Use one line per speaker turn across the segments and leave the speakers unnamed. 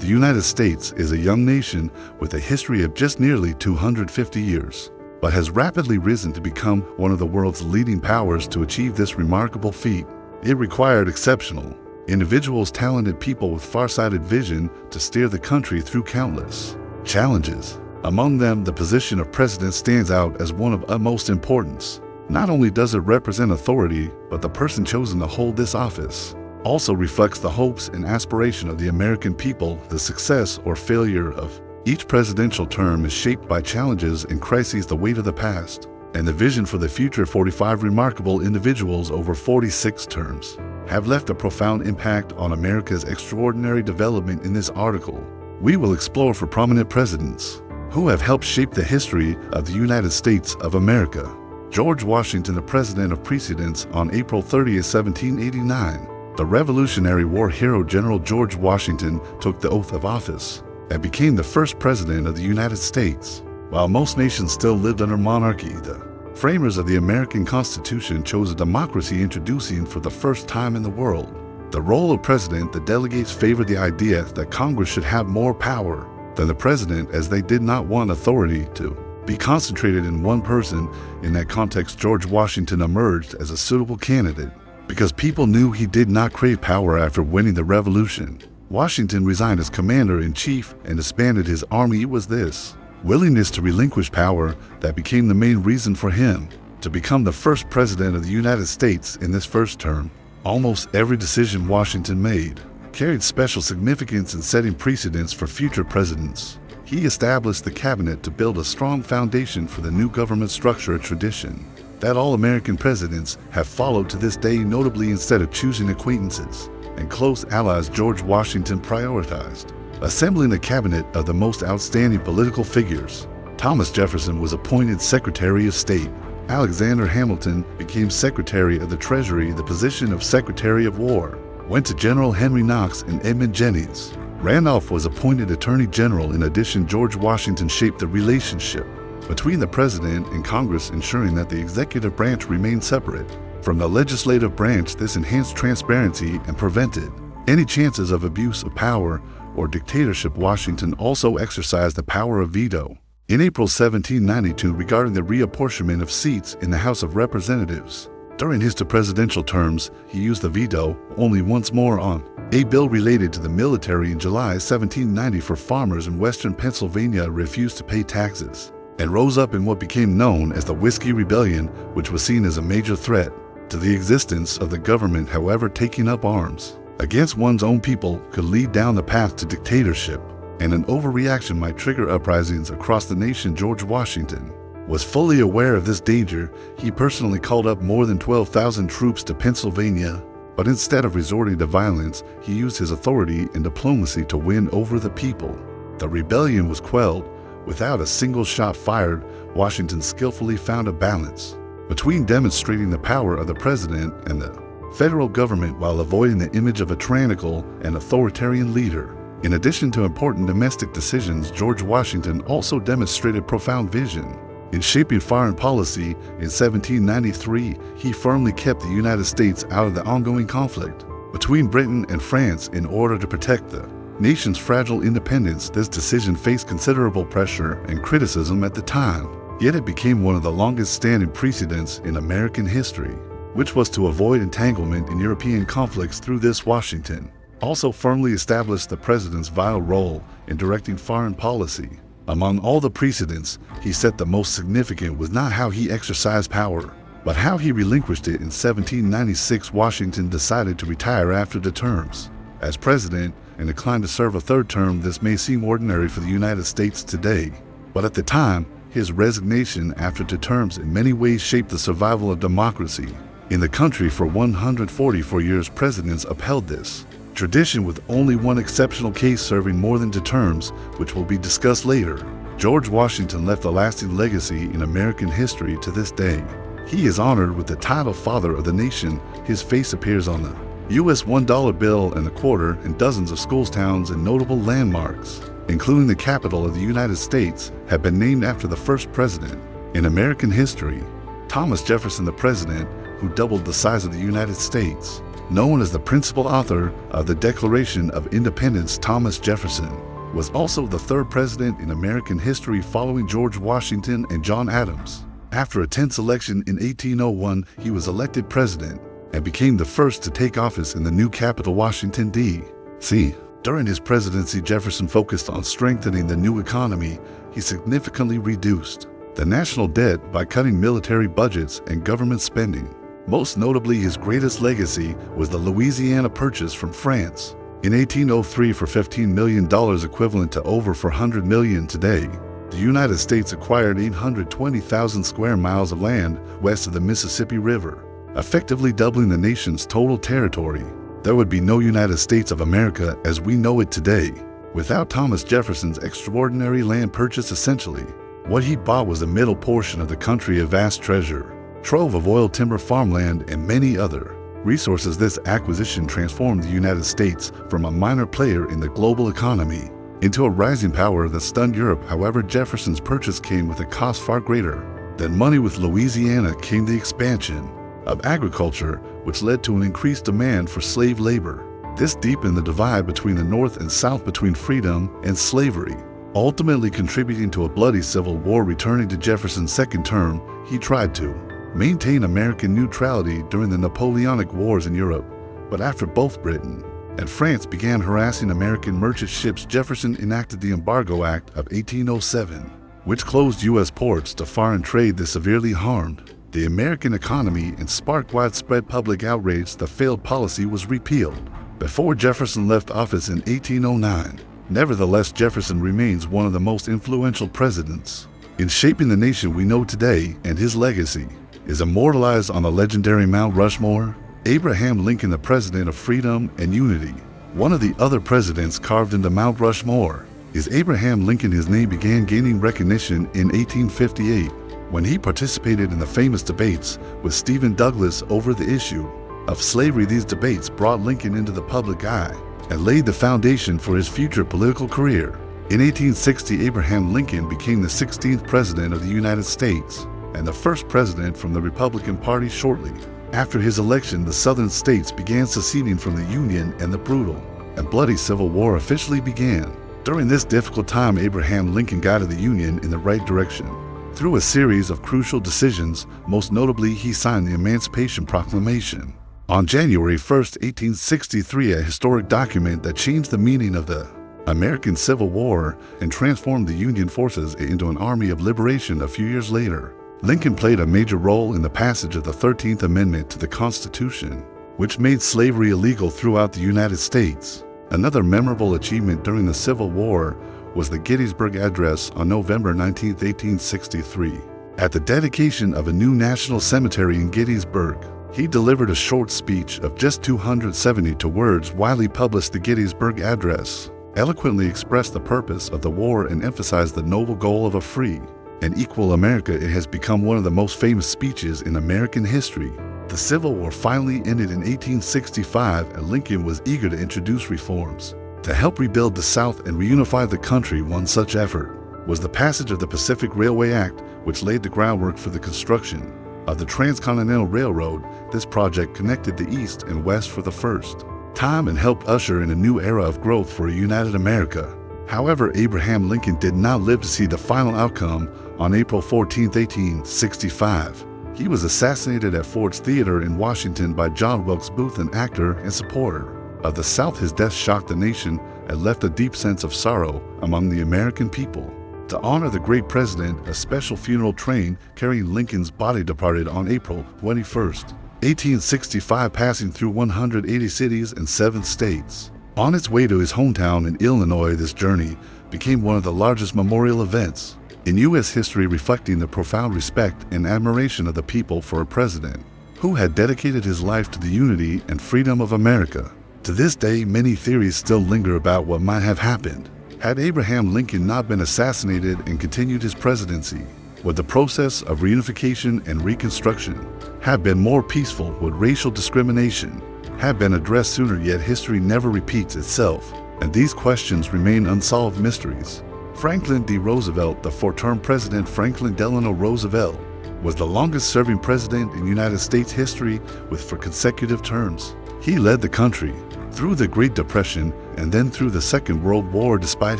The United States is a young nation with a history of just nearly 250 years, but has rapidly risen to become one of the world's leading powers. To achieve this remarkable feat, it required exceptional individuals, talented people with far-sighted vision to steer the country through countless challenges. Among them, the position of president stands out as one of utmost importance. Not only does it represent authority, but the person chosen to hold this office also reflects the hopes and aspiration of the American people. The success or failure of each presidential term is shaped by challenges and crises, the weight of the past, and the vision for the future. 45 remarkable individuals over 46 terms have left a profound impact on America's extraordinary development. In this article, we will explore for prominent presidents who have helped shape the history of the United States of America. George Washington, the president of precedents. On April 30, 1789, the Revolutionary War hero General George Washington took the oath of office and became the first president of the United States. While most nations still lived under monarchy, the framers of the American Constitution chose a democracy, introducing for the first time in the world the role of president. The delegates favored the idea that Congress should have more power than the president, as they did not want authority to be concentrated in one person. In that context, George Washington emerged as a suitable candidate because people knew he did not crave power. After winning the Revolution, Washington resigned as commander-in-chief and disbanded his army. It was this willingness to relinquish power that became the main reason for him to become the first president of the United States. In this first term, almost every decision Washington made carried special significance in setting precedents for future presidents. He established the cabinet to build a strong foundation for the new government structure, a tradition that all American presidents have followed to this day. Notably, instead of choosing acquaintances and close allies, George Washington prioritized assembling a cabinet of the most outstanding political figures. Thomas Jefferson was appointed Secretary of State. Alexander Hamilton became Secretary of the Treasury. The position of Secretary of War went to General Henry Knox, and Edmund Jennings Randolph was appointed Attorney General. In addition, George Washington shaped the relationship between the president and Congress, ensuring that the executive branch remained separate from the legislative branch. This enhanced transparency and prevented any chances of abuse of power or dictatorship. Washington also exercised the power of veto in April 1792 regarding the reapportionment of seats in the House of Representatives. During his two presidential terms, he used the veto only once more on a bill related to the military. In July 1790, for farmers in western Pennsylvania refused to pay taxes and rose up in what became known as the Whiskey Rebellion, which was seen as a major threat to the existence of the government. However, taking up arms against one's own people could lead down the path to dictatorship, and an overreaction might trigger uprisings across the nation. George Washington was fully aware of this danger. He personally called up more than 12,000 troops to Pennsylvania, but instead of resorting to violence, he used his authority and diplomacy to win over the people. The rebellion was quelled without a single shot fired. Washington skillfully found a balance between demonstrating the power of the president and the federal government while avoiding the image of a tyrannical and authoritarian leader. In addition to important domestic decisions, George Washington also demonstrated profound vision in shaping foreign policy. In 1793, he firmly kept the United States out of the ongoing conflict between Britain and France in order to protect the nation's fragile independence. This decision faced considerable pressure and criticism at the time, yet it became one of the longest-standing precedents in American history, which was to avoid entanglement in European conflicts. Through this, Washington also firmly established the president's vital role in directing foreign policy. Among all the precedents, he said the most significant was not how he exercised power, but how he relinquished it. In 1796, Washington decided to retire after the terms as president and declined to serve a third term. This may seem ordinary for the United States today, but at the time, his resignation after two terms in many ways shaped the survival of democracy in the country. For 144 years, presidents upheld this tradition, with only one exceptional case serving more than two terms, which will be discussed later. George Washington left a lasting legacy in American history. To this day, he is honored with the title Father of the Nation. His face appears on the U.S. $1 bill and the quarter, and dozens of schools, towns, and notable landmarks, including the capital of the United States, have been named after the first president in American history, Thomas Jefferson, the president who doubled the size of the United States. known as the principal author of the Declaration of Independence, Thomas Jefferson, was also the third president in American history following George Washington and John Adams. After a tense election in 1801, he was elected president and became the first to take office in the new capital, Washington, D.C. During his presidency, Jefferson focused on strengthening the new economy. He significantly reduced the national debt by cutting military budgets and government spending. Most notably, his greatest legacy was the Louisiana Purchase from France in 1803 for $15 million, equivalent to over $400 million today. The United States acquired 820,000 square miles of land west of the Mississippi River, effectively doubling the nation's total territory. There would be no United States of America as we know it today without Thomas Jefferson's extraordinary land purchase. Essentially, what he bought was the middle portion of the country, a vast treasure trove of oil, timber, farmland, and many other resources. This acquisition transformed the United States from a minor player in the global economy into a rising power that stunned Europe. However, Jefferson's purchase came with a cost far greater than money. With Louisiana came the expansion of agriculture, which led to an increased demand for slave labor. This deepened the divide between the North and South, between freedom and slavery, ultimately contributing to a bloody civil war. Returning to Jefferson's second term, he tried to maintain American neutrality during the Napoleonic Wars in Europe, but after both Britain and France began harassing American merchant ships, Jefferson enacted the Embargo Act of 1807, which closed U.S. ports to foreign trade. This severely harmed the American economy and sparked widespread public outrage. The failed policy was repealed before Jefferson left office in 1809. Nevertheless, Jefferson remains one of the most influential presidents in shaping the nation we know today, and his legacy is immortalized on the legendary Mount Rushmore. Abraham Lincoln, the president of freedom and unity. One of the other presidents carved into Mount Rushmore is Abraham Lincoln. His name began gaining recognition in 1858 when he participated in the famous debates with Stephen Douglas over the issue of slavery. These debates brought Lincoln into the public eye and laid the foundation for his future political career. In 1860, Abraham Lincoln became the 16th president of the United States and the first president from the Republican Party. Shortly after his election, the Southern states began seceding from the Union, and the brutal and bloody Civil War officially began. During this difficult time, Abraham Lincoln guided the Union in the right direction through a series of crucial decisions. Most notably, he signed the Emancipation Proclamation on January 1, 1863, a historic document that changed the meaning of the American Civil War and transformed the Union forces into an army of liberation. A few years later, Lincoln played a major role in the passage of the 13th Amendment to the Constitution, which made slavery illegal throughout the United States. Another memorable achievement during the Civil War was the Gettysburg Address on November 19, 1863. At the dedication of a new national cemetery in Gettysburg, he delivered a short speech of just 272 words. Widely published, the Gettysburg Address eloquently expressed the purpose of the war and emphasized the noble goal of a free and equal America. It has become one of the most famous speeches in American history. The Civil War finally ended in 1865, and Lincoln was eager to introduce reforms to help rebuild the South and reunify the country. One such effort was the passage of the Pacific Railway Act, which laid the groundwork for the construction of the Transcontinental Railroad. This project connected the East and West for the first time and helped usher in a new era of growth for a united America. However, Abraham Lincoln did not live to see the final outcome. On April 14, 1865, he was assassinated at Ford's Theater in Washington by John Wilkes Booth, an actor and supporter of the South. His death shocked the nation and left a deep sense of sorrow among the American people. To honor the great president, a special funeral train carrying Lincoln's body departed on April 21, 1865, passing through 180 cities and 7 states. On its way to his hometown in Illinois, this journey became one of the largest memorial events in U.S. history, reflecting the profound respect and admiration of the people for a president who had dedicated his life to the unity and freedom of America. To this day, many theories still linger about what might have happened had Abraham Lincoln not been assassinated and continued his presidency. Would the process of reunification and reconstruction have been more peaceful? Would racial discrimination have been addressed sooner? Yet history never repeats itself, and these questions remain unsolved mysteries. Franklin D. Roosevelt, the 4-term president Franklin Delano Roosevelt, was the longest-serving president in United States history with 4 consecutive terms. He led the country through the Great Depression and then through the Second World War despite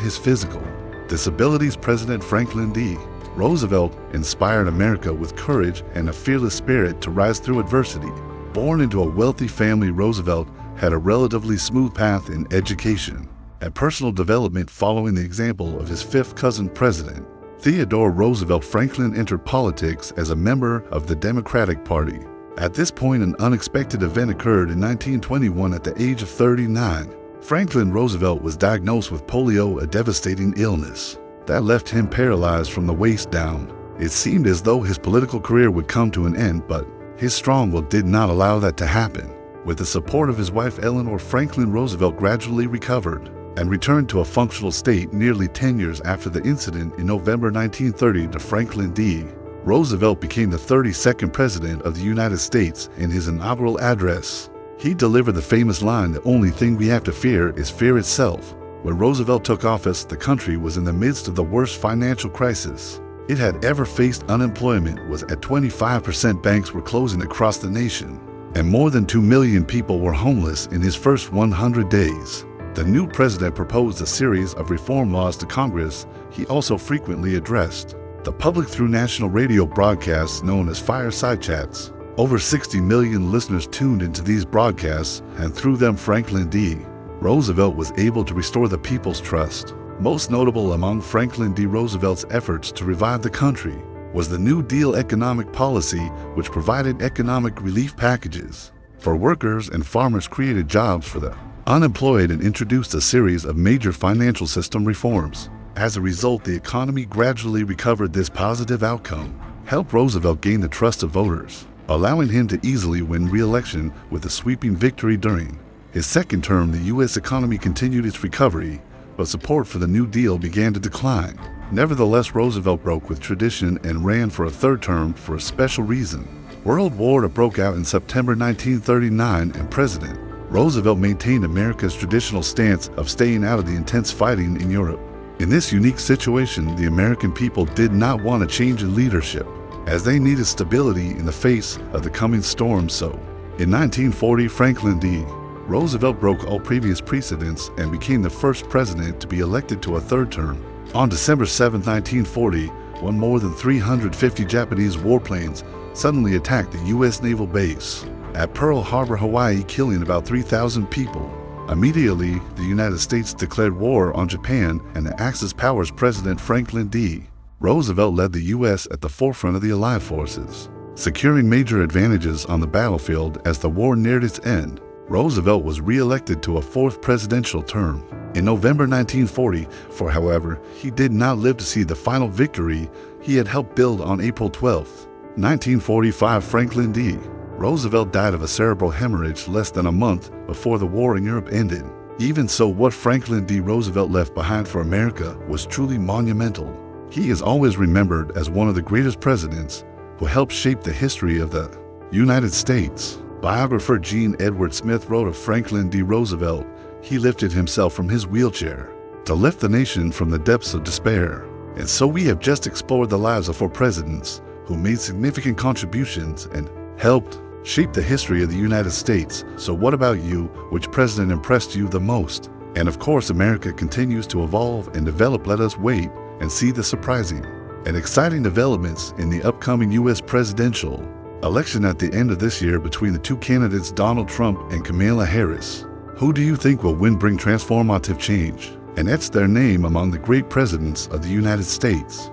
his physical disabilities. President Franklin D. Roosevelt inspired America with courage and a fearless spirit to rise through adversity. Born into a wealthy family, Roosevelt had a relatively smooth path in education and personal development following the example of his fifth cousin, President Theodore Roosevelt. Franklin entered politics as a member of the Democratic Party. At this point, an unexpected event occurred in 1921 at the age of 39. Franklin Roosevelt was diagnosed with polio, a devastating illness that left him paralyzed from the waist down. It seemed as though his political career would come to an end, but his strong will did not allow that to happen. With the support of his wife Eleanor, Franklin Roosevelt gradually recovered and returned to a functional state nearly 10 years after the incident. In November 1930, to Franklin D. Roosevelt became the 32nd President of the United States. In his inaugural address, he delivered the famous line, "The only thing we have to fear is fear itself." When Roosevelt took office, the country was in the midst of the worst financial crisis it had ever faced. Unemployment was at 25%, banks were closing across the nation, and more than 2 million people were homeless in his first 100 days. The new president proposed a series of reform laws to Congress. He also frequently addressed the public through national radio broadcasts known as fireside chats. Over 60 million listeners tuned into these broadcasts, and through them Franklin D. Roosevelt was able to restore the people's trust. Most notable among Franklin D. Roosevelt's efforts to revive the country was the New Deal economic policy, which provided economic relief packages for workers and farmers, created jobs for the unemployed, and introduced a series of major financial system reforms. As a result, the economy gradually recovered. This positive outcome helped Roosevelt gain the trust of voters, allowing him to easily win re-election with a sweeping victory. During his second term, the U.S. economy continued its recovery, but support for the New Deal began to decline. Nevertheless, Roosevelt broke with tradition and ran for a third term for a special reason. World War II broke out in September 1939, and President Roosevelt maintained America's traditional stance of staying out of the intense fighting in Europe. In this unique situation, the American people did not want a change in leadership, as they needed stability in the face of the coming storm. So, in 1940, Franklin D. Roosevelt broke all previous precedents and became the first president to be elected to a third term. On December 7, 1940, when more than 350 Japanese warplanes suddenly attacked the U.S. naval base at Pearl Harbor, Hawaii, killing about 3,000 people. Immediately, the United States declared war on Japan, and the Axis powers President Franklin D. Roosevelt led the U.S. at the forefront of the Allied forces, securing major advantages on the battlefield. As the war neared its end, Roosevelt was re-elected to a fourth presidential term in November 1940. However, he did not live to see the final victory he had helped build. On April 12, 1945, Franklin D. Roosevelt died of a cerebral hemorrhage less than a month before the war in Europe ended. Even so, what Franklin D. Roosevelt left behind for America was truly monumental. He is always remembered as one of the greatest presidents who helped shape the history of the United States. Biographer Gene Edward Smith wrote of Franklin D. Roosevelt, "He lifted himself from his wheelchair to lift the nation from the depths of despair." And so we have just explored the lives of 4 presidents who made significant contributions and helped shape the history of the United States. So what about you? Which president impressed you the most? And of course, America continues to evolve and develop. Let us wait and see the surprising and exciting developments in the upcoming U.S. presidential election at the end of this year between the two candidates, Donald Trump and Kamala Harris. Who do you think will win, bring transformative change, and etch their name among the great presidents of the United States?